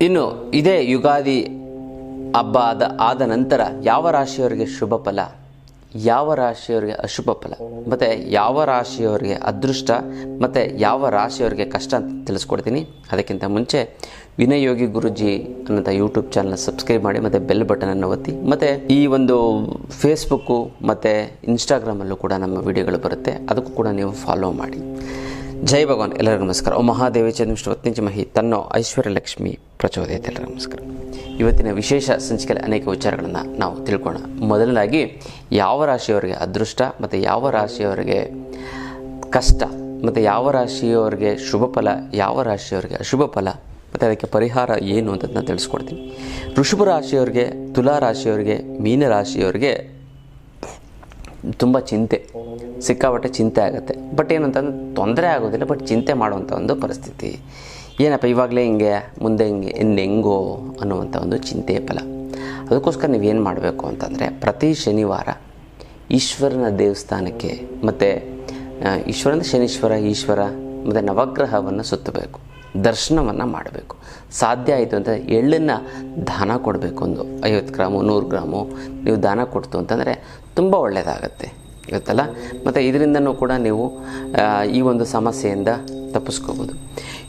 ಇನ್ನು ಇದೇ ಯುಗಾದಿ ಹಬ್ಬ ಆದ ನಂತರ ಯಾವ ರಾಶಿಯವರಿಗೆ ಶುಭ ಫಲ, ಯಾವ ರಾಶಿಯವರಿಗೆ ಅಶುಭ ಫಲ, ಮತ್ತು ಯಾವ ರಾಶಿಯವರಿಗೆ ಅದೃಷ್ಟ ಮತ್ತು ಯಾವ ರಾಶಿಯವರಿಗೆ ಕಷ್ಟ ಅಂತ ತಿಳಿಸ್ಕೊಡ್ತೀನಿ. ಅದಕ್ಕಿಂತ ಮುಂಚೆ ವಿನಯ್ ಯೋಗಿ ಗುರುಜಿ ಅನ್ನೋಂಥ ಯೂಟ್ಯೂಬ್ ಚಾನಲ್ನ ಸಬ್ಸ್ಕ್ರೈಬ್ ಮಾಡಿ ಮತ್ತು ಬೆಲ್ ಬಟನನ್ನು ಒತ್ತಿ. ಮತ್ತು ಈ ಒಂದು ಫೇಸ್ಬುಕ್ಕು ಮತ್ತು ಇನ್ಸ್ಟಾಗ್ರಾಮಲ್ಲೂ ಕೂಡ ನಮ್ಮ ವಿಡಿಯೋಗಳು ಬರುತ್ತೆ, ಅದಕ್ಕೂ ಕೂಡ ನೀವು ಫಾಲೋ ಮಾಡಿ. ಜೈ ಭಗವಾನ್. ಎಲ್ಲರಿಗೂ ನಮಸ್ಕಾರ. ಓ ಮಹಾದೇವಿ ಚಂದ್ರವತ್ನಿಂಚ ಮಹಿ ತನ್ನೋ ಐಶ್ವರ್ಯ ಲಕ್ಷ್ಮಿ ಪ್ರಚೋದಯತೆ. ಎಲ್ಲರಿಗೂ ನಮಸ್ಕಾರ. ಇವತ್ತಿನ ವಿಶೇಷ ಸಂಚಿಕೆಯಲ್ಲಿ ಅನೇಕ ವಿಚಾರಗಳನ್ನು ನಾವು ತಿಳ್ಕೊಳ್ಳೋಣ. ಮೊದಲನೇದಾಗಿ ಯಾವ ರಾಶಿಯವರಿಗೆ ಅದೃಷ್ಟ ಮತ್ತು ಯಾವ ರಾಶಿಯವರಿಗೆ ಕಷ್ಟ, ಮತ್ತು ಯಾವ ರಾಶಿಯವರಿಗೆ ಶುಭ ಫಲ, ಯಾವ ರಾಶಿಯವರಿಗೆ ಅಶುಭ ಫಲ, ಮತ್ತು ಅದಕ್ಕೆ ಪರಿಹಾರ ಏನು ಅಂತ ನಾನು ತಿಳಿಸ್ಕೊಡ್ತೀನಿ. ವೃಷಭ ರಾಶಿಯವರಿಗೆ, ತುಲಾ ರಾಶಿಯವರಿಗೆ, ಮೀನ ರಾಶಿಯವರಿಗೆ ತುಂಬ ಸಿಕ್ಕಾಪಟ್ಟೆ ಚಿಂತೆ ಆಗುತ್ತೆ. ಬಟ್ ಏನಂತಂದ್ರೆ ತೊಂದರೆ ಆಗೋದಿಲ್ಲ, ಬಟ್ ಚಿಂತೆ ಮಾಡುವಂಥ ಒಂದು ಪರಿಸ್ಥಿತಿ. ಏನಪ್ಪ ಇವಾಗಲೇ ಹಿಂಗೆ, ಮುಂದೆ ಹಿಂಗೆ, ಹೆಂಗೋ ಅನ್ನುವಂಥ ಒಂದು ಚಿಂತೆಯ ಫಲ. ಅದಕ್ಕೋಸ್ಕರ ನೀವೇನು ಮಾಡಬೇಕು ಅಂತಂದರೆ, ಪ್ರತಿ ಶನಿವಾರ ಈಶ್ವರನ ದೇವಸ್ಥಾನಕ್ಕೆ ಮತ್ತು ಈಶ್ವರನ ಶನೀಶ್ವರ, ಈಶ್ವರ ಮತ್ತು ನವಗ್ರಹವನ್ನು ಸುತ್ತಬೇಕು, ದರ್ಶನವನ್ನು ಮಾಡಬೇಕು. ಸಾಧ್ಯ ಆಯಿತು ಅಂತ ಎಳ್ಳನ್ನು ದಾನ ಕೊಡಬೇಕು. ಒಂದು 50 ಗ್ರಾಮು 100 ಗ್ರಾಮು ನೀವು ದಾನ ಕೊಡ್ತು ಅಂತಂದರೆ ತುಂಬ ಒಳ್ಳೆಯದಾಗತ್ತೆ, ಗೊತ್ತಲ್ಲ. ಮತ್ತು ಇದರಿಂದನೂ ಕೂಡ ನೀವು ಈ ಒಂದು ಸಮಸ್ಯೆಯಿಂದ ತಪ್ಪಿಸ್ಕೋಬೋದು.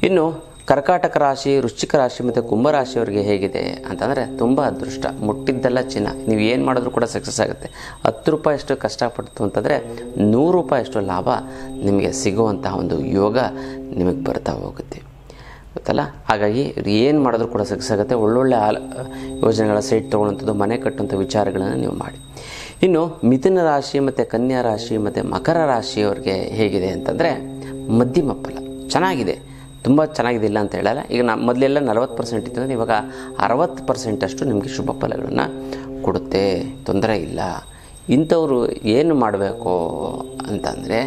ಇನ್ನು ಕರ್ಕಾಟಕ ರಾಶಿ, ವೃಶ್ಚಿಕ ರಾಶಿ ಮತ್ತು ಕುಂಭರಾಶಿಯವರಿಗೆ ಹೇಗಿದೆ ಅಂತಂದರೆ, ತುಂಬ ಅದೃಷ್ಟ, ಮುಟ್ಟಿದ್ದೆಲ್ಲ ಚಿನ್ನ. ನೀವು ಏನು ಮಾಡಿದ್ರೂ ಕೂಡ ಸಕ್ಸಸ್ ಆಗುತ್ತೆ. 10 ರೂಪಾಯಿಯಷ್ಟು ಕಷ್ಟಪಡ್ತು ಅಂತಂದರೆ 100 ರೂಪಾಯಿಯಷ್ಟು ಲಾಭ ನಿಮಗೆ ಸಿಗುವಂಥ ಒಂದು ಯೋಗ ನಿಮಗೆ ಬರ್ತಾ ಹೋಗುತ್ತೆ, ಗೊತ್ತಲ್ಲ. ಹಾಗಾಗಿ ಏನು ಮಾಡಿದ್ರೂ ಕೂಡ ಸಕ್ಸಸ್ ಆಗುತ್ತೆ. ಒಳ್ಳೊಳ್ಳೆ ಯೋಜನೆಗಳ ಸೈಟ್ ತೊಗೊಳ್ಳೋಂಥದ್ದು, ಮನೆ ಕಟ್ಟುವಂಥ ವಿಚಾರಗಳನ್ನು ನೀವು ಮಾಡಿ. ಇನ್ನು ಮಿಥುನ ರಾಶಿ ಮತ್ತು ಕನ್ಯಾ ರಾಶಿ ಮತ್ತು ಮಕರ ರಾಶಿಯವರಿಗೆ ಹೇಗಿದೆ ಅಂತಂದರೆ, ಮಧ್ಯಮ ಫಲ ಚೆನ್ನಾಗಿದೆ, ತುಂಬ ಚೆನ್ನಾಗಿದೆ, ಇಲ್ಲ ಅಂತ ಹೇಳಲ್ಲ. ಈಗ ಮೊದಲೆಲ್ಲ 40% ಇತ್ತು ಅಂದರೆ ಇವಾಗ 60% ಅಷ್ಟು ನಿಮಗೆ ಶುಭ ಫಲಗಳನ್ನು ಕೊಡುತ್ತೆ, ತೊಂದರೆ ಇಲ್ಲ. ಇಂಥವರು ಏನು ಮಾಡಬೇಕು ಅಂತಂದರೆ,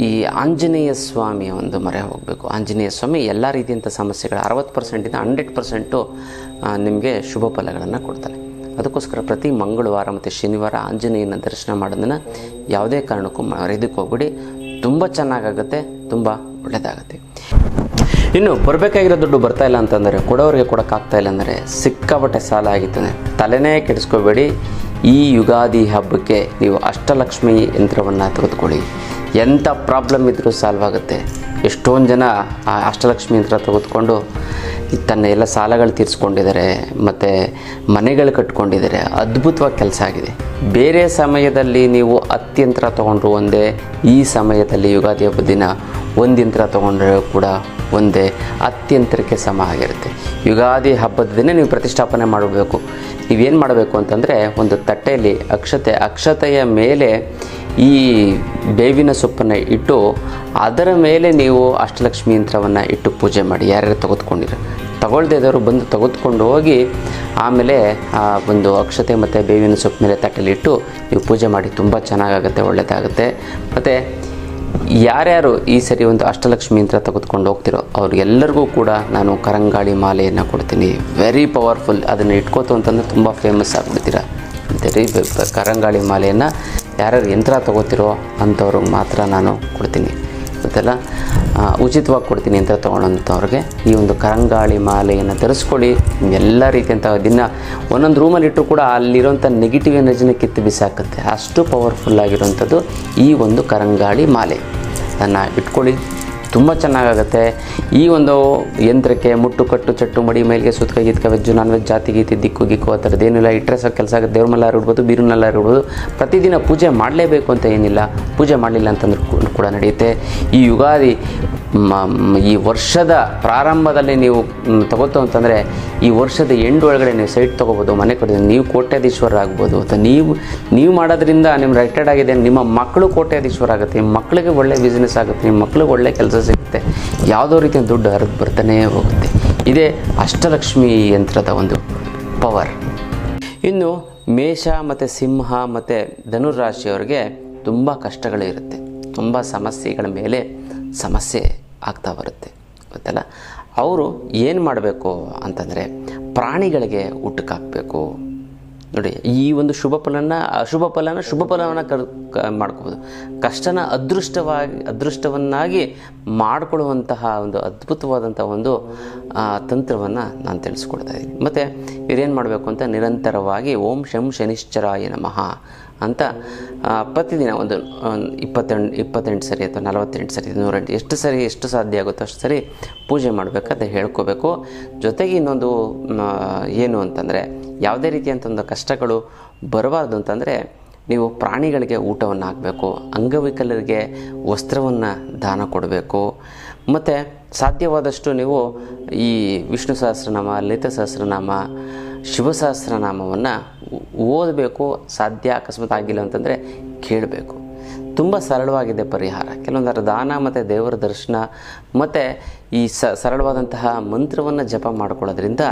ಈ ಆಂಜನೇಯ ಸ್ವಾಮಿಯ ಒಂದು ಮೊರೆ ಹೋಗಬೇಕು. ಆಂಜನೇಯ ಸ್ವಾಮಿ ಎಲ್ಲ ರೀತಿಯಂಥ ಸಮಸ್ಯೆಗಳು 60%ಇಂದ 100% ನಿಮಗೆ ಶುಭ ಫಲಗಳನ್ನು ಕೊಡ್ತಾರೆ. ಅದಕ್ಕೋಸ್ಕರ ಪ್ರತಿ ಮಂಗಳವಾರ ಮತ್ತು ಶನಿವಾರ ಆಂಜನೇಯನ ದರ್ಶನ ಮಾಡೋದನ್ನು ಯಾವುದೇ ಕಾರಣಕ್ಕೂ ಮರೆಯೋದಕ್ಕೆ ಹೋಗ್ಬಿಡಿ. ತುಂಬ ಚೆನ್ನಾಗಾಗುತ್ತೆ, ತುಂಬ ಒಳ್ಳೆಯದಾಗುತ್ತೆ. ಇನ್ನು ಬರಬೇಕಾಗಿರೋ ದುಡ್ಡು ಬರ್ತಾ ಇಲ್ಲ ಅಂತಂದರೆ, ಕೊಡೋರಿಗೆ ಕೊಡೋಕ್ಕಾಗ್ತಾ ಇಲ್ಲ ಅಂದರೆ, ಸಿಕ್ಕಾಪಟ್ಟೆ ಸಾಲ ಆಗಿದ್ದಾನೆ, ತಲೆನೇ ಕೆಡಿಸ್ಕೋಬೇಡಿ. ಈ ಯುಗಾದಿ ಹಬ್ಬಕ್ಕೆ ನೀವು ಅಷ್ಟಲಕ್ಷ್ಮಿ ಯಂತ್ರವನ್ನು ತೆಗೆದುಕೊಳ್ಳಿ. ಎಂಥ ಪ್ರಾಬ್ಲಮ್ ಇದ್ದರೂ ಸಾಲ್ವ್ ಆಗುತ್ತೆ. ಎಷ್ಟೊಂದು ಜನ ಆ ಅಷ್ಟಲಕ್ಷ್ಮಿ ಯಂತ್ರ ತೆಗೆದುಕೊಂಡು ತನ್ನ ಎಲ್ಲ ಸಾಲಗಳು ತೀರಿಸ್ಕೊಂಡಿದ್ದಾರೆ, ಮತ್ತು ಮನೆಗಳು ಕಟ್ಕೊಂಡಿದ್ದಾರೆ. ಅದ್ಭುತವಾಗಿ ಕೆಲಸ ಆಗಿದೆ. ಬೇರೆ ಸಮಯದಲ್ಲಿ ನೀವು 10 ಯಂತ್ರ ತೊಗೊಂಡ್ರು ಒಂದೇ, ಈ ಸಮಯದಲ್ಲಿ ಯುಗಾದಿ ಹಬ್ಬದ ದಿನ 1 ಯಂತ್ರ ತೊಗೊಂಡ್ರೆ ಕೂಡ ಒಂದೇ, 10 ಯಂತ್ರಕ್ಕೆ ಸಮ ಆಗಿರುತ್ತೆ. ಯುಗಾದಿ ಹಬ್ಬದ ದಿನ ನೀವು ಪ್ರತಿಷ್ಠಾಪನೆ ಮಾಡಬೇಕು. ನೀವೇನು ಮಾಡಬೇಕು ಅಂತಂದರೆ, ಒಂದು ತಟ್ಟೆಯಲ್ಲಿ ಅಕ್ಷತೆಯ ಮೇಲೆ ಈ ಬೇವಿನ ಸೊಪ್ಪನ್ನು ಇಟ್ಟು ಅದರ ಮೇಲೆ ನೀವು ಅಷ್ಟಲಕ್ಷ್ಮಿ ಯಂತ್ರವನ್ನು ಇಟ್ಟು ಪೂಜೆ ಮಾಡಿ. ಯಾರ್ಯಾರು ತಗೊಳ್ದೇ ಇದ್ದವರು ಬಂದು ತೆಗೆದುಕೊಂಡು ಹೋಗಿ ಆಮೇಲೆ ಆ ಒಂದು ಅಕ್ಷತೆ ಮತ್ತು ಬೇವಿನ ಸೊಪ್ಪು ಮೇಲೆ ತಟ್ಟೆಯಲ್ಲಿ ಇಟ್ಟು ನೀವು ಪೂಜೆ ಮಾಡಿ. ತುಂಬ ಚೆನ್ನಾಗಾಗುತ್ತೆ, ಒಳ್ಳೆಯದಾಗುತ್ತೆ. ಮತ್ತು ಯಾರ್ಯಾರು ಈ ಸರಿ ಒಂದು ಅಷ್ಟಲಕ್ಷ್ಮಿ ಯಂತ್ರ ತೆಗೆದುಕೊಂಡು ಹೋಗ್ತಿರೋ ಅವ್ರಿಗೆಲ್ಲರಿಗೂ ಕೂಡ ನಾನು ಕರಂಗಾಳಿ ಮಾಲೆಯನ್ನು ಕೊಡ್ತೀನಿ. Very powerful. ಅದನ್ನು ಇಟ್ಕೋತು ಅಂತಂದರೆ ತುಂಬ ಫೇಮಸ್ ಆಗಿಬಿಡ್ತೀರ. ಕರಂಗಾಳಿ ಮಾಲೆಯನ್ನು ಯಾರ್ಯಾರು ಯಂತ್ರ ತೊಗೋತಿರೋ ಅಂಥವ್ರಿಗೆ ಮಾತ್ರ ನಾನು ಕೊಡ್ತೀನಿ, ಗೊತ್ತಲ್ಲ. ಉಚಿತವಾಗಿ ಕೊಡ್ತೀನಿ ಯಂತ್ರ ತೊಗೊಳ್ಳೋಂಥವ್ರಿಗೆ. ಈ ಒಂದು ಕರಂಗಾಳಿ ಮಾಲೆಯನ್ನು ಧರಿಸ್ಕೊಳ್ಳಿ. ಎಲ್ಲ ರೀತಿಯಂಥ ದಿನ ಒಂದೊಂದು ರೂಮಲ್ಲಿ ಇಟ್ಟರು ಕೂಡ ಅಲ್ಲಿರೋಂಥ ನೆಗೆಟಿವ್ ಎನರ್ಜಿನ ಕಿತ್ತು ಬಿಸಾಕುತ್ತೆ. ಅಷ್ಟು ಪವರ್ಫುಲ್ ಆಗಿರೋಂಥದ್ದು ಈ ಒಂದು ಕರಂಗಾಳಿ ಮಾಲೆ. ಅದನ್ನು ಇಟ್ಕೊಳ್ಳಿ, ತುಂಬ ಚೆನ್ನಾಗಾಗುತ್ತೆ. ಈ ಒಂದು ಯಂತ್ರಕ್ಕೆ ಮುಟ್ಟು ಕಟ್ಟು ಚಟ್ಟು ಮಡಿ ಮೇಲಿಗೆ ಸುತ್ತ ಗೀತ್ಕ ವೆಜ್ಜು ನಾನ್ ವೆಜ್ ಜಾತಿ ಗೀತಿ ದಿಕ್ಕು ಗಿಕ್ಕು ಆ ಥರದ್ದೇನಿಲ್ಲ. ಇಟ್ಟರೆ ಸಾಕು ಕೆಲಸ ಆಗುತ್ತೆ. ದೇವ್ರ ಮಲ್ಲಾರು ಇಡ್ಬೋದು, ಬೀರುನಲ್ಲಾರು ಇಡ್ಬೋದು. ಪ್ರತಿದಿನ ಪೂಜೆ ಮಾಡಲೇಬೇಕು ಅಂತ ಏನಿಲ್ಲ. ಪೂಜೆ ಮಾಡಲಿಲ್ಲ ಅಂತಂದ್ರೂ ಕೂಡ ನಡೆಯುತ್ತೆ. ಈ ಯುಗಾದಿ ಈ ವರ್ಷದ ಪ್ರಾರಂಭದಲ್ಲಿ ನೀವು ತಗೋತು ಅಂತಂದರೆ, ಈ ವರ್ಷದ ಎಂಡ್ ಒಳಗಡೆ ನೀವು ಸೈಟ್ ತೊಗೋಬೋದು, ಮನೆ ಕಟ್ಟಿದ್ರೆ ನೀವು ಕೋಟ್ಯಾಧೀಶ್ವರ ಆಗ್ಬೋದು. ಅಥವಾ ನೀವು ಮಾಡೋದ್ರಿಂದ ನಿಮ್ಮ ರಿಟೈರ್ಡ್ ಆಗಿದೆ, ನಿಮ್ಮ ಮಕ್ಕಳು ಕೋಟ್ಯಾಧೀಶ್ವರ ಆಗುತ್ತೆ, ನಿಮ್ಮ ಮಕ್ಕಳಿಗೆ ಒಳ್ಳೆ ಬಿಸ್ನೆಸ್ ಆಗುತ್ತೆ, ನಿಮ್ಮ ಮಕ್ಕಳಿಗೆ ಒಳ್ಳೆ ಕೆಲಸ ಸಿಗುತ್ತೆ. ಯಾವುದೋ ರೀತಿಯ ದುಡ್ಡು ಹರಿದು ಬರ್ತಾನೇ ಹೋಗುತ್ತೆ. ಇದೇ ಅಷ್ಟಲಕ್ಷ್ಮಿ ಯಂತ್ರದ ಒಂದು ಪವರ್. ಇನ್ನು ಮೇಷ ಮತ್ತು ಸಿಂಹ ಮತ್ತು ಧನುರಾಶಿಯವರಿಗೆ ತುಂಬ ಕಷ್ಟಗಳಿರುತ್ತೆ. ತುಂಬ ಸಮಸ್ಯೆಗಳ ಮೇಲೆ ಸಮಸ್ಯೆ ಆಗ್ತಾ ಬರುತ್ತೆ, ಗೊತ್ತಲ್ಲ. ಅವರು ಏನು ಮಾಡಬೇಕು ಅಂತಂದರೆ, ಪ್ರಾಣಿಗಳಿಗೆ ಊಟಕ್ಕೆ ಹಾಕಬೇಕು. ನೋಡಿ, ಈ ಒಂದು ಶುಭ ಫಲನ ಶುಭ ಫಲವನ್ನು ಮಾಡ್ಕೋಬೋದು. ಕಷ್ಟನ ಅದೃಷ್ಟವನ್ನಾಗಿ ಮಾಡಿಕೊಳ್ಳುವಂತಹ ಒಂದು ಅದ್ಭುತವಾದಂಥ ಒಂದು ತಂತ್ರವನ್ನು ನಾನು ತಿಳಿಸ್ಕೊಡ್ತಾ ಇದ್ದೀನಿ. ಮತ್ತು ಇದೇನು ಮಾಡಬೇಕು ಅಂತ ನಿರಂತರವಾಗಿ ಓಂ ಶಂ ಶನಿಶ್ಚರಾಯ ನಮಃ ಅಂತ ಪ್ರತಿದಿನ ಒಂದು 28 ಸರಿ ಅಥವಾ 48 ಸರಿ 108 ಎಷ್ಟು ಸಾಧ್ಯ ಆಗುತ್ತೋ ಅಷ್ಟು ಸರಿ ಪೂಜೆ ಮಾಡಬೇಕಂತ ಹೇಳ್ಕೋಬೇಕು. ಜೊತೆಗೆ ಇನ್ನೊಂದು ಏನು ಅಂತಂದರೆ, ಯಾವುದೇ ರೀತಿಯಂಥ ಒಂದು ಕಷ್ಟಗಳು ಬರಬಾರ್ದು ಅಂತಂದರೆ ನೀವು ಪ್ರಾಣಿಗಳಿಗೆ ಊಟವನ್ನು ಹಾಕಬೇಕು, ಅಂಗವಿಕಲರಿಗೆ ವಸ್ತ್ರವನ್ನು ದಾನ ಕೊಡಬೇಕು. ಮತ್ತು ಸಾಧ್ಯವಾದಷ್ಟು ನೀವು ಈ ವಿಷ್ಣು ಸಹಸ್ರನಾಮ, ಲಲಿತ ಸಹಸ್ರನಾಮ, ಶಿವ ಸಹಸ್ರನಾಮವನ್ನು ಓದಬೇಕು. ಸಾಧ್ಯ ಅಕಸ್ಮಾತ್ ಆಗಿಲ್ಲ ಅಂತಂದರೆ ಕೇಳಬೇಕು. ತುಂಬ ಸರಳವಾಗಿದೆ ಪರಿಹಾರ. ಕೆಲವೊಂದರ ದಾನ ಮತ್ತು ದೇವರ ದರ್ಶನ ಮತ್ತು ಈ ಸರಳವಾದಂತಹ ಮಂತ್ರವನ್ನು ಜಪ ಮಾಡ್ಕೊಳ್ಳೋದ್ರಿಂದ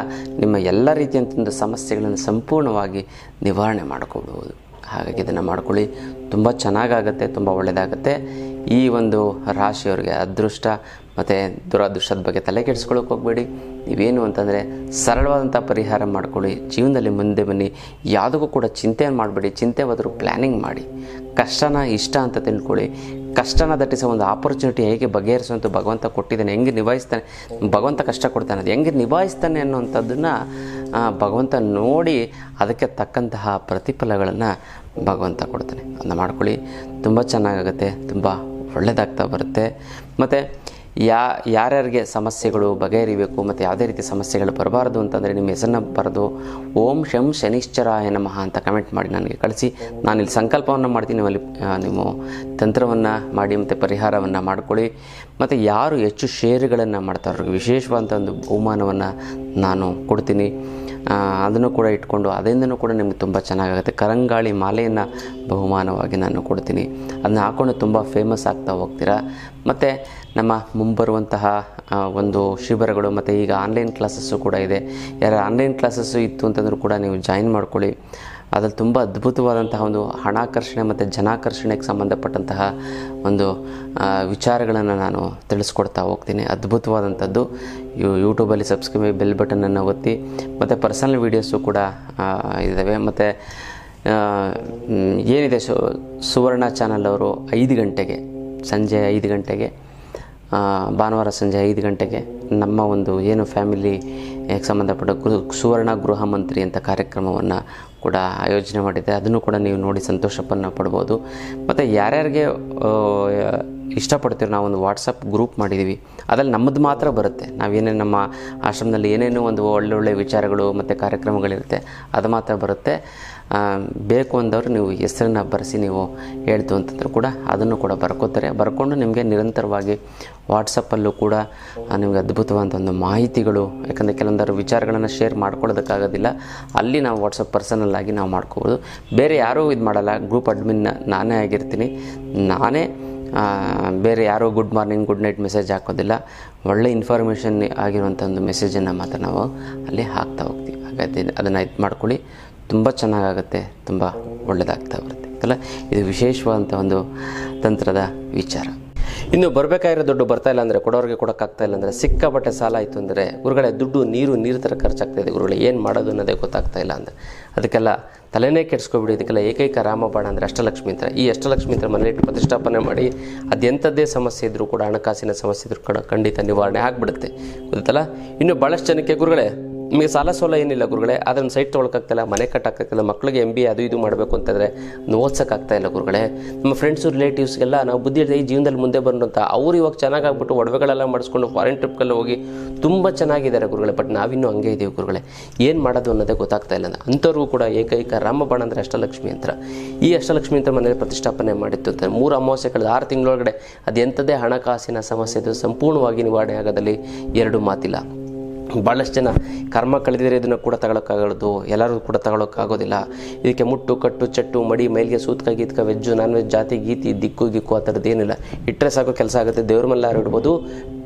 ನಿಮ್ಮ ಎಲ್ಲ ರೀತಿಯಂಥ ಸಮಸ್ಯೆಗಳನ್ನು ಸಂಪೂರ್ಣವಾಗಿ ನಿವಾರಣೆ ಮಾಡ್ಕೊಳ್ಬೋದು. ಹಾಗಾಗಿ ಇದನ್ನು ಮಾಡ್ಕೊಳ್ಳಿ, ತುಂಬ ಚೆನ್ನಾಗಾಗುತ್ತೆ, ತುಂಬ ಒಳ್ಳೆಯದಾಗುತ್ತೆ. ಈ ಒಂದು ರಾಶಿಯವರಿಗೆ ಅದೃಷ್ಟ ಮತ್ತು ದುರದೃಷ್ಟದ ಬಗ್ಗೆ ತಲೆ ಕೆಡಿಸ್ಕೊಳ್ಳೋಕೆ ಹೋಗಬೇಡಿ. ನೀವೇನು ಅಂತಂದರೆ ಸರಳವಾದಂಥ ಪರಿಹಾರ ಮಾಡ್ಕೊಳ್ಳಿ, ಜೀವನದಲ್ಲಿ ಮುಂದೆ ಬನ್ನಿ. ಯಾವುದಕ್ಕೂ ಕೂಡ ಚಿಂತೆಯನ್ನು ಮಾಡಬೇಡಿ. ಚಿಂತೆ ಬದಲು ಪ್ಲ್ಯಾನಿಂಗ್ ಮಾಡಿ. ಕಷ್ಟನ ಇಷ್ಟ ಅಂತ ತಿಳ್ಕೊಳ್ಳಿ. ಕಷ್ಟನ ದಟ್ಟಿಸೋ ಒಂದು ಆಪರ್ಚುನಿಟಿ ಹೇಗೆ ಬಗೆಹರಿಸುವಂಥ ಭಗವಂತ ಕೊಟ್ಟಿದ್ದಾನೆ, ಹೆಂಗೆ ನಿಭಾಯಿಸ್ತಾನೆ, ಭಗವಂತ ಕಷ್ಟ ಕೊಡ್ತಾನೆ, ಅದು ಹೆಂಗೆ ನಿಭಾಯಿಸ್ತಾನೆ ಅನ್ನುವಂಥದ್ದನ್ನು ಭಗವಂತ ನೋಡಿ ಅದಕ್ಕೆ ತಕ್ಕಂತಹ ಪ್ರತಿಫಲಗಳನ್ನು ಭಗವಂತ ಕೊಡ್ತಾನೆ. ಅದನ್ನು ಮಾಡ್ಕೊಳ್ಳಿ, ತುಂಬ ಚೆನ್ನಾಗಾಗುತ್ತೆ, ತುಂಬ ಒಳ್ಳೆಯದಾಗ್ತಾ ಬರುತ್ತೆ. ಮತ್ತು ಯಾರ್ಯಾರಿಗೆ ಸಮಸ್ಯೆಗಳು ಬಗೆಹರಿಬೇಕು ಮತ್ತು ಯಾವುದೇ ರೀತಿ ಸಮಸ್ಯೆಗಳು ಬರಬಾರ್ದು ಅಂತಂದರೆ ನಿಮ್ಮ ಹೆಸರನ್ನ ಬರೆದು ಓಂ ಶಂ ಶನಿಶ್ಚರಾಯ ನಮಃ ಅಂತ ಕಮೆಂಟ್ ಮಾಡಿ ನನಗೆ ಕಳಿಸಿ. ನಾನಿಲ್ಲಿ ಸಂಕಲ್ಪವನ್ನು ಮಾಡ್ತೀನಿ, ಅಲ್ಲಿ ನೀವು ತಂತ್ರವನ್ನು ಮಾಡಿ ಮತ್ತು ಪರಿಹಾರವನ್ನು ಮಾಡ್ಕೊಳ್ಳಿ. ಮತ್ತು ಯಾರು ಹೆಚ್ಚು ಶೇರುಗಳನ್ನು ಮಾಡ್ತಾರೋ ಅವ್ರಿಗೆ ವಿಶೇಷವಾದಂಥ ಒಂದು ಬಹುಮಾನವನ್ನು ನಾನು ಕೊಡ್ತೀನಿ. ಅದನ್ನು ಕೂಡ ಇಟ್ಕೊಂಡು ಅದರಿಂದನೂ ಕೂಡ ನಿಮಗೆ ತುಂಬ ಚೆನ್ನಾಗಾಗುತ್ತೆ. ಕರಂಗಾಳಿ ಮಾಲೆಯನ್ನು ಬಹುಮಾನವಾಗಿ ನಾನು ಕೊಡ್ತೀನಿ. ಅದನ್ನ ಹಾಕ್ಕೊಂಡು ತುಂಬ ಫೇಮಸ್ ಆಗ್ತಾ ಹೋಗ್ತೀರಾ. ಮತ್ತು ನಮ್ಮ ಮುಂಬರುವಂತಹ ಒಂದು ಶಿಬಿರಗಳು ಮತ್ತು ಈಗ ಆನ್ಲೈನ್ ಕ್ಲಾಸಸ್ಸು ಕೂಡ ಇದೆ. ಯಾರು ಆನ್ಲೈನ್ ಕ್ಲಾಸಸ್ಸು ಇತ್ತು ಅಂತಂದರೂ ಕೂಡ ನೀವು ಜಾಯಿನ್ ಮಾಡ್ಕೊಳ್ಳಿ. ಅದ್ರಲ್ಲಿ ತುಂಬ ಅದ್ಭುತವಾದಂತಹ ಒಂದು ಹಣಾಕರ್ಷಣೆ ಮತ್ತು ಜನಾಕರ್ಷಣೆಗೆ ಸಂಬಂಧಪಟ್ಟಂತಹ ಒಂದು ವಿಚಾರಗಳನ್ನು ನಾನು ತಿಳಿಸ್ಕೊಡ್ತಾ ಹೋಗ್ತೀನಿ. ಅದ್ಭುತವಾದಂಥದ್ದು. ಯೂಟ್ಯೂಬಲ್ಲಿ ಸಬ್ಸ್ಕ್ರೈಬ್ ಬೆಲ್ ಬಟನನ್ನು ಒತ್ತಿ. ಮತ್ತು ಪರ್ಸನಲ್ ವೀಡಿಯೋಸು ಕೂಡ ಇದ್ದಾವೆ. ಮತ್ತು ಏನಿದೆ ಸುವರ್ಣ ಚಾನಲ್ ಅವರು 5 ಗಂಟೆಗೆ, ಸಂಜೆ 5 ಗಂಟೆಗೆ, ಭಾನುವಾರ ಸಂಜೆ 5 ಗಂಟೆಗೆ ನಮ್ಮ ಒಂದು ಏನು ಫ್ಯಾಮಿಲಿಗೆ ಸಂಬಂಧಪಟ್ಟ ಸುವರ್ಣ ಗೃಹ ಮಂತ್ರಿ ಅಂತ ಕಾರ್ಯಕ್ರಮವನ್ನು ಕೂಡ ಆಯೋಜನೆ ಮಾಡಿದೆ. ಅದನ್ನು ಕೂಡ ನೀವು ನೋಡಿ ಸಂತೋಷವನ್ನು ಪಡ್ಬೋದು. ಮತ್ತು ಯಾರ್ಯಾರಿಗೆ ಇಷ್ಟಪಡ್ತೀವಿ, ನಾವೊಂದು ವಾಟ್ಸಪ್ ಗ್ರೂಪ್ ಮಾಡಿದ್ದೀವಿ. ಅದರಲ್ಲಿ ನಮ್ಮದು ಮಾತ್ರ ಬರುತ್ತೆ. ನಾವೇನೇನು ನಮ್ಮ ಆಶ್ರಮದಲ್ಲಿ ಏನೇನೋ ಒಂದು ಒಳ್ಳೊಳ್ಳೆ ವಿಚಾರಗಳು ಮತ್ತು ಕಾರ್ಯಕ್ರಮಗಳಿರುತ್ತೆ, ಅದು ಮಾತ್ರ ಬರುತ್ತೆ. ಬೇಕು ಅಂದವರು ನೀವು ಹೆಸರನ್ನು ಬರೆಸಿ ನೀವು ಹೇಳ್ತು ಅಂತಂದರೂ ಕೂಡ ಅದನ್ನು ಕೂಡ ಬರ್ಕೋತಾರೆ. ಬರ್ಕೊಂಡು ನಿಮಗೆ ನಿರಂತರವಾಗಿ ವಾಟ್ಸಪ್ಪಲ್ಲೂ ಕೂಡ ನಿಮಗೆ ಅದ್ಭುತವಾದಂಥ ಒಂದು ಮಾಹಿತಿಗಳು, ಯಾಕಂದರೆ ಕೆಲವೊಂದರ ವಿಚಾರಗಳನ್ನು ಶೇರ್ ಮಾಡ್ಕೊಳ್ಳೋದಕ್ಕಾಗೋದಿಲ್ಲ, ಅಲ್ಲಿ ನಾವು ವಾಟ್ಸಪ್ ಪರ್ಸನಲ್ ಆಗಿ ನಾವು ಮಾಡ್ಕೋಬೋದು. ಬೇರೆ ಯಾರೂ ಇದು ಮಾಡಲ್ಲ. ಗ್ರೂಪ್ ಅಡ್ಮಿನ್ ನಾನೇ ಆಗಿರ್ತೀನಿ. ನಾನೇ ಬೇರೆ ಯಾರೋ good morning good night message ಹಾಕೋದಿಲ್ಲ. ಒಳ್ಳೆ ಇನ್ಫಾರ್ಮೇಷನ್ ಆಗಿರುವಂಥ ಒಂದು ಮೆಸೇಜನ್ನು ಮಾತ್ರ ನಾವು ಅಲ್ಲಿ ಹಾಕ್ತಾ ಹೋಗ್ತೀವಿ. ಹಾಗಾಗಿ ಅದನ್ನು ಇದು ಮಾಡ್ಕೊಳ್ಳಿ, ತುಂಬ ಚೆನ್ನಾಗಾಗುತ್ತೆ, ತುಂಬ ಒಳ್ಳೆಯದಾಗ್ತಾ ಬರುತ್ತೆ ಅಲ್ಲ. ಇದು ವಿಶೇಷವಾದಂಥ ಒಂದು ತಂತ್ರದ ವಿಚಾರ. ಇನ್ನು ಬರಬೇಕಾಗಿರೋ ದುಡ್ಡು ಬರ್ತಾಯಿಲ್ಲ ಅಂದರೆ, ಕೊಡೋರಿಗೆ ಕೊಡೋಕ್ಕಾಗ್ತಾಯಿಲ್ಲ ಅಂದರೆ, ಸಿಕ್ಕಾಪಟ್ಟೆ ಸಾಲ ಆಯಿತು ಅಂದರೆ, ಗುರುಗಳೇ ದುಡ್ಡು ನೀರು ಥರ ಖರ್ಚಾಗ್ತಾಯಿದೆ ಗುರುಗಳೇ, ಏನು ಮಾಡೋದು ಅನ್ನೋದೇ ಗೊತ್ತಾಗ್ತಾಯಿಲ್ಲ ಅಂದರೆ, ಅದಕ್ಕೆಲ್ಲ ತಲೆನೇ ಕೆಡಿಸ್ಕೊಬಿಡಿ. ಇದಕ್ಕೆಲ್ಲ ಏಕೈಕ ರಾಮಬಾಣ ಅಂದರೆ ಅಷ್ಟಲಕ್ಷ್ಮಿ ಯಂತ್ರ. ಈ ಅಷ್ಟಲಕ್ಷ್ಮಿ ಯಂತ್ರ ಮನೆಯಲ್ಲಿ ಪ್ರತಿಷ್ಠಾಪನೆ ಮಾಡಿ ಅದೆಂಥದ್ದೇ ಸಮಸ್ಯೆ ಇದ್ದರೂ ಕೂಡ, ಹಣಕಾಸಿನ ಸಮಸ್ಯೆ ಇದ್ರೂ ಕೂಡ ಖಂಡಿತ ನಿವಾರಣೆ ಆಗಿಬಿಡುತ್ತೆ, ಗೊತ್ತಲ್ಲ. ಇನ್ನು ಭಾಳಷ್ಟು ಜನಕ್ಕೆ ಗುರುಗಳೇ ನಿಮಗೆ ಸಾಲ ಸೋಲ ಏನಿಲ್ಲ ಗುರುಗಳೇ, ಅದನ್ನು ಸೈಟ್ ತೊಗೊಳಕ್ಕಾಗ್ತಾಯಿಲ್ಲ, ಮನೆ ಕಟ್ಟಕ್ಕಾಗ್ತಿಲ್ಲ, ಮಕ್ಕಳಿಗೆ MBA ಅದು ಇದು ಮಾಡಬೇಕು ಅಂತಂದರೆ ಓದ್ಸೋಕ್ಕಾಗ್ತಾಯಿಲ್ಲ ಗುರುಗಳೇ. ನಮ್ಮ ಫ್ರೆಂಡ್ಸು ರಿಲೇಟಿವ್ಸ್ಗೆಲ್ಲ ನಾವು ಬುದ್ಧಿ ಈ ಜೀವನದಲ್ಲಿ ಮುಂದೆ ಬಂದು ಅಂತ ಅವ್ರು ಇವಾಗ ಚೆನ್ನಾಗಾಗ್ಬಿಟ್ಟು ಒಡವೆಗಳೆಲ್ಲ ಮಾಡಿಸ್ಕೊಂಡು ಫಾರಿನ್ ಟ್ರಿಪ್ಗೆಲ್ಲ ಹೋಗಿ ತುಂಬ ಚೆನ್ನಾಗಿದ್ದಾರೆ ಗುರುಗಳೇ. ಬಟ್ ನಾವಿನ್ನೂ ಹಂಗೆ ಇದ್ದೀವಿ ಗುರುಗಳೇ, ಏನು ಮಾಡೋದು ಅನ್ನೋದೇ ಗೊತ್ತಾಗ್ತಾಯಿಲ್ಲ. ಅಂಥವ್ರಿಗೂ ಕೂಡ ಏಕೈಕ ರಾಮಬಾಣ ಅಂದರೆ ಅಷ್ಟಲಕ್ಷ್ಮಿ ಯಂತ್ರ. ಈ ಅಷ್ಟಲಕ್ಷ್ಮಿ ಯಂತ್ರ ಮನೇಲಿ ಪ್ರತಿಷ್ಠಾಪನೆ ಮಾಡಿತ್ತು ಅಂತ 3 ಅಮಾವಾಸ್ಯೆ ಕಳೆದ 6 ತಿಂಗಳೊಳಗಡೆ ಅದೆಂಥದ್ದೇ ಹಣಕಾಸಿನ ಸಮಸ್ಯೆ ಇದು ಸಂಪೂರ್ಣವಾಗಿ ನಿವಾರಣೆ ಆಗೋದಲ್ಲಿ 2 ಮಾತಿಲ್ಲ. ಭಾಳಷ್ಟು ಜನ ಕರ್ಮ ಕಳೆದಿದ್ರೆ ಇದನ್ನು ಕೂಡ ತಗೊಳಕ್ಕಾಗೋದು, ಎಲ್ಲರೂ ಕೂಡ ತಗೊಳಕ್ಕಾಗೋದಿಲ್ಲ. ಇದಕ್ಕೆ ಮುಟ್ಟು ಕಟ್ಟು ಚಟ್ಟು ಮಡಿ ಮೈಲಿಗೆ ಸೂತ್ಕ ಗೀತ್ಕ ವೆಜ್ಜು ನಾನ್ ವೆಜ್ ಜಾತಿ ಗೀತಿ ದಿಕ್ಕು ಗಿಕ್ಕು ಆ ಥರದ್ದು ಏನಿಲ್ಲ. ಇಟ್ಟರೆ ಸಾಕು ಕೆಲಸ ಆಗುತ್ತೆ. ದೇವ್ರ ಮೇಲಾದ್ರೂ ಇಡ್ಬೋದು,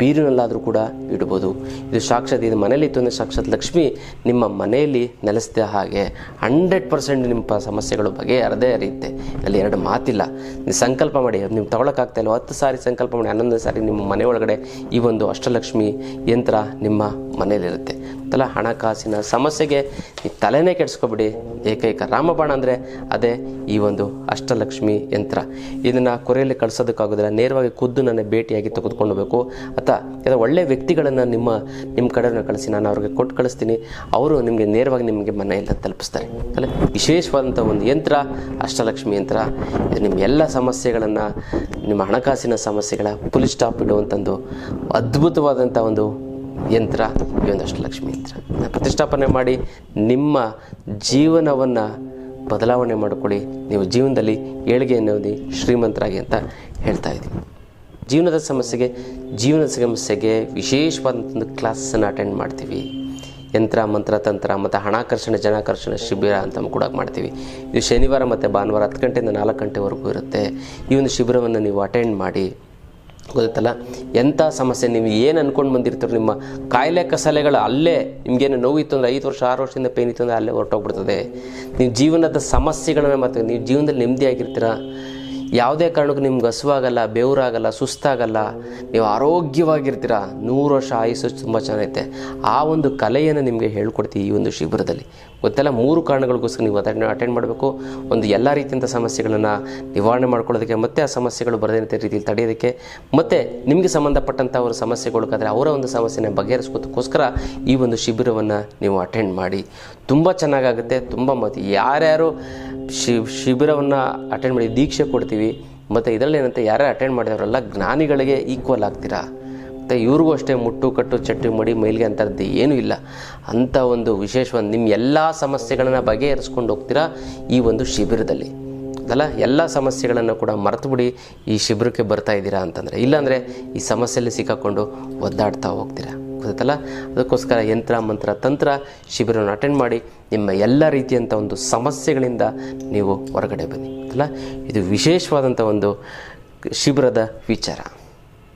ಬೀರಿನಲ್ಲಾದರೂ ಕೂಡ ಇಡ್ಬೋದು. ಇದು ಸಾಕ್ಷಾತ್, ಇದು ಮನೇಲಿ ಇತ್ತು ಅಂದರೆ ಸಾಕ್ಷಾತ್ ಲಕ್ಷ್ಮಿ ನಿಮ್ಮ ಮನೆಯಲ್ಲಿ ನೆಲೆಸಿದ ಹಾಗೆ 100% ನಿಮ್ಮ ಸಮಸ್ಯೆಗಳು ಬಗೆಹರದೇ ಹರಿಯುತ್ತೆ. ಅಲ್ಲಿ 2 ಮಾತಿಲ್ಲ. ನೀವು ಸಂಕಲ್ಪ ಮಾಡಿ, ನೀವು ತಗೊಳಕ್ಕಾಗ್ತಾಯಿಲ್ಲ 10 ಸಾರಿ ಸಂಕಲ್ಪ ಮಾಡಿ, 11ನೇ ಸಾರಿ ನಿಮ್ಮ ಮನೆ ಒಳಗಡೆ ಈ ಒಂದು ಅಷ್ಟಲಕ್ಷ್ಮಿ ಯಂತ್ರ ನಿಮ್ಮ ಮನೆಯಲ್ಲಿರುತ್ತೆ. ಅಲ್ಲ ಹಣಕಾಸಿನ ಸಮಸ್ಯೆಗೆ ಈ ತಲೆನೇ ಕೆಡಿಸ್ಕೊಬಿಡಿ. ಏಕೈಕ ರಾಮಬಾಣ ಅಂದರೆ ಅದೇ ಈ ಒಂದು ಅಷ್ಟಲಕ್ಷ್ಮಿ ಯಂತ್ರ. ಇದನ್ನು ಕೊರಿಯಲ್ಲಿ ಕಳಿಸೋದಕ್ಕಾಗೋದಿಲ್ಲ, ನೇರವಾಗಿ ಖುದ್ದು ನನ್ನ ಭೇಟಿಯಾಗಿ ತೆಗೆದುಕೊಂಡು ಹೋಗಬೇಕು. ಅಥವಾ ಒಳ್ಳೆಯ ವ್ಯಕ್ತಿಗಳನ್ನು ನಿಮ್ಮ ಕಡೆಯನ್ನು ಕಳಿಸಿ, ನಾನು ಅವ್ರಿಗೆ ಕೊಟ್ಟು ಕಳಿಸ್ತೀನಿ, ಅವರು ನಿಮಗೆ ನೇರವಾಗಿ ನಿಮಗೆ ಮನೆಯೆಲ್ಲ ತಲುಪಿಸ್ತಾರೆ. ಅಲ್ಲ ವಿಶೇಷವಾದಂಥ ಒಂದು ಯಂತ್ರ ಅಷ್ಟಲಕ್ಷ್ಮಿ ಯಂತ್ರ. ಇದು ನಿಮ್ಮ ಎಲ್ಲ ಸಮಸ್ಯೆಗಳನ್ನು, ನಿಮ್ಮ ಹಣಕಾಸಿನ ಸಮಸ್ಯೆಗಳ ಫುಲ್ ಸ್ಟಾಪ್ ಇಡುವಂಥದ್ದು ಅದ್ಭುತವಾದಂಥ ಒಂದು ಯಂತ್ರ ಈ ಒಂದು ಅಷ್ಟಲಕ್ಷ್ಮಿ ಯಂತ್ರ. ಪ್ರತಿಷ್ಠಾಪನೆ ಮಾಡಿ ನಿಮ್ಮ ಜೀವನವನ್ನು ಬದಲಾವಣೆ ಮಾಡಿಕೊಳ್ಳಿ. ನೀವು ಜೀವನದಲ್ಲಿ ಏಳಿಗೆ ಅನ್ನೋದು ಶ್ರೀಮಂತರಾಗಿ ಅಂತ ಹೇಳ್ತಾ ಇದ್ದೀವಿ. ಜೀವನದ ಸಮಸ್ಯೆಗೆ ವಿಶೇಷವಾದಂಥ ಕ್ಲಾಸನ್ನು ಅಟೆಂಡ್ ಮಾಡ್ತೀವಿ. ಯಂತ್ರ, ಮಂತ್ರ, ತಂತ್ರ ಮತ್ತು ಹಣಾಕರ್ಷಣೆ, ಜನಾಕರ್ಷಣೆ ಶಿಬಿರ ಅಂತ ಕೂಡ ಮಾಡ್ತೀವಿ. ಇದು ಶನಿವಾರ ಮತ್ತು ಭಾನುವಾರ 10 ಗಂಟೆಯಿಂದ 4 ಗಂಟೆವರೆಗೂ ಇರುತ್ತೆ. ಈ ಒಂದು ಶಿಬಿರವನ್ನು ನೀವು ಅಟೆಂಡ್ ಮಾಡಿ. ಗೊತ್ತಲ್ಲ, ಎಂಥ ಸಮಸ್ಯೆ ನೀವು ಏನು ಅಂದ್ಕೊಂಡು ಬಂದಿರ್ತೀರೋ, ನಿಮ್ಮ ಕಾಯಿಲೆ ಕಸಲೆಗಳು ಅಲ್ಲೇ, ನಿಮಗೇನು ನೋವಿತ್ತು ಅಂದರೆ 5 ವರ್ಷ 6 ವರ್ಷದಿಂದ ಪೇನ್ ಇತ್ತು ಅಂದರೆ ಅಲ್ಲೇ ಹೊರಟೋಗ್ಬಿಡ್ತದೆ. ನೀವು ಜೀವನದ ಸಮಸ್ಯೆಗಳನ್ನು ಮತ್ತು ನೀವು ಜೀವನದಲ್ಲಿ ನೆಮ್ಮದಿಯಾಗಿರ್ತೀರ. ಯಾವುದೇ ಕಾರಣಕ್ಕೂ ನಿಮ್ಗೆ ಹಸುವಾಗಲ್ಲ, ಬೆವರಾಗಲ್ಲ, ಸುಸ್ತಾಗಲ್ಲ, ನೀವು ಆರೋಗ್ಯವಾಗಿರ್ತೀರ. 100 ವರ್ಷ ಆಯುಸ್ಸು ತುಂಬ ಚೆನ್ನಾಗೈತೆ. ಆ ಒಂದು ಕಲೆಯನ್ನು ನಿಮಗೆ ಹೇಳ್ಕೊಡ್ತೀವಿ ಈ ಒಂದು ಶಿಬಿರದಲ್ಲಿ. ಗೊತ್ತೆಲ್ಲ 3 ಕಾರಣಗಳಿಗೋಸ್ಕರ ನೀವು ಅಟೆಂಡ್ ಮಾಡಬೇಕು. ಒಂದು ಎಲ್ಲ ರೀತಿಯಂಥ ಸಮಸ್ಯೆಗಳನ್ನು ನಿವಾರಣೆ ಮಾಡ್ಕೊಳ್ಳೋದಕ್ಕೆ, ಮತ್ತು ಆ ಸಮಸ್ಯೆಗಳು ಬರದೇ ರೀತಿಯಲ್ಲಿ ತಡೆಯೋದಕ್ಕೆ, ಮತ್ತು ನಿಮಗೆ ಸಂಬಂಧಪಟ್ಟಂಥ ಅವರ ಸಮಸ್ಯೆಗಳಿಗಾದರೆ ಅವರ ಒಂದು ಸಮಸ್ಯೆನ ಬಗೆಹರಿಸ್ಕೋದಕ್ಕೋಸ್ಕರ ಈ ಒಂದು ಶಿಬಿರವನ್ನು ನೀವು ಅಟೆಂಡ್ ಮಾಡಿ. ತುಂಬ ಚೆನ್ನಾಗಾಗುತ್ತೆ. ತುಂಬ ಮತ್ತು ಯಾರ್ಯಾರು ಶಿಬಿರವನ್ನು ಅಟೆಂಡ್ ಮಾಡಿ ದೀಕ್ಷೆ ಕೊಡ್ತೀವಿ. ಮತ್ತು ಇದರಲ್ಲಿ ಏನಂತ ಯಾರ್ಯಾರು ಅಟೆಂಡ್ ಮಾಡಿದವರೆಲ್ಲ ಜ್ಞಾನಿಗಳಿಗೆ ಈಕ್ವಲ್ ಆಗ್ತೀರಾ. ಮತ್ತು ಇವ್ರಿಗೂ ಅಷ್ಟೇ ಮುಟ್ಟು ಕಟ್ಟು ಚಟ್ಟಿ ಮಡಿ ಮೈಲಿಗೆ ಅಂಥದ್ದು ಏನೂ ಇಲ್ಲ. ಅಂಥ ಒಂದು ವಿಶೇಷವಾದ ನಿಮ್ಮ ಎಲ್ಲ ಸಮಸ್ಯೆಗಳನ್ನು ಬಗೆಹರಿಸ್ಕೊಂಡು ಹೋಗ್ತೀರಾ ಈ ಒಂದು ಶಿಬಿರದಲ್ಲಿ. ಅದಲ್ಲ, ಎಲ್ಲ ಸಮಸ್ಯೆಗಳನ್ನು ಕೂಡ ಮರೆತು ಬಿಡಿ ಈ ಶಿಬಿರಕ್ಕೆ ಬರ್ತಾ ಇದ್ದೀರಾ ಅಂತಂದರೆ. ಇಲ್ಲಾಂದರೆ ಈ ಸಮಸ್ಯೆಯಲ್ಲಿ ಸಿಕ್ಕಾಕೊಂಡು ಒದ್ದಾಡ್ತಾ ಹೋಗ್ತೀರಾ. ಗೊತ್ತಲ್ಲ, ಅದಕ್ಕೋಸ್ಕರ ಯಂತ್ರ, ಮಂತ್ರ, ತಂತ್ರ ಶಿಬಿರವನ್ನು ಅಟೆಂಡ್ ಮಾಡಿ ನಿಮ್ಮ ಎಲ್ಲ ರೀತಿಯಂಥ ಒಂದು ಸಮಸ್ಯೆಗಳಿಂದ ನೀವು ಹೊರಗಡೆ ಬನ್ನಿ. ಅಲ್ಲ, ಇದು ವಿಶೇಷವಾದಂಥ ಒಂದು ಶಿಬಿರದ ವಿಚಾರ.